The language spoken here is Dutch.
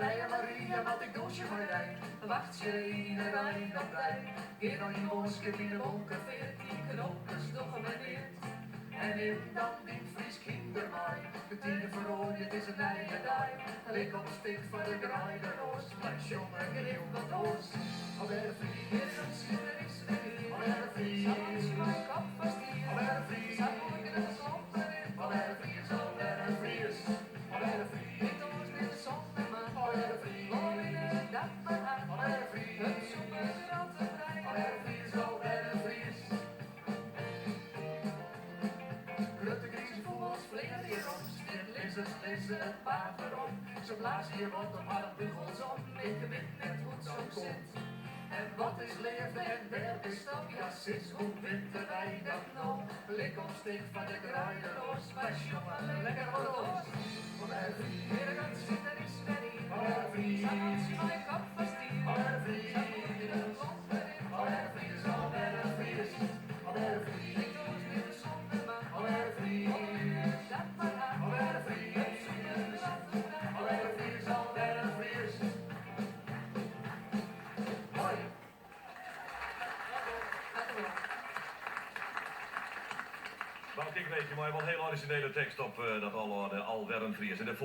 Maria, wat ik doe je Marij. Wacht je in de rij nog bij. Geer dan je boske in de wolken veert. Die knopjes nog meneer. En in dan die Fries kindermaai. De tiende verrooien, het is een eigen daai. Ik op stik van de graaide roos. Maar jongen, grif wat roos. Alweer vliegen, dat is weer. Alweer vliegen, zal je mijn kop vast hier. Alweer vliegen, zal ik er een zonder in. Alweer vliegen, zal er een vries. Alweer vliegen, ik doe met de zon en man. Alweer vliegen, loop in de dag maar aan. Alweer vliegen, het zoeken er altijd vrij. Alweer vliegen, zal er een vries. Grote crisis voetbals vliegen hier om. Dit lezen het paard erom. Ze blazen hier wat op haar bugels om. Ik weet net hoe het zo zit. En wat is leven en derde stap? Ja, sinds hoe winter wij dat nou? Blik op stik van de graaide roos. Maar jongen, lekker wat los. Alweer vliegen, dat zit er is ready. Alweer vliegen, zal je mijn kop vast hier. Alweer vliegen, zal ik er een blond erin. Alweer vliegen, zal er een vries. Alweer vliegen, ik doe het met de zon en man. Alweer vliegen, dat maar aan. Alweer vliegen, het zoeken er altijd vrij. Alweer vliegen, zal er een vries. Hoi. Wel, kijk, weet je, maar wel een heel originele tekst op dat Alweren Vries. En daarvoor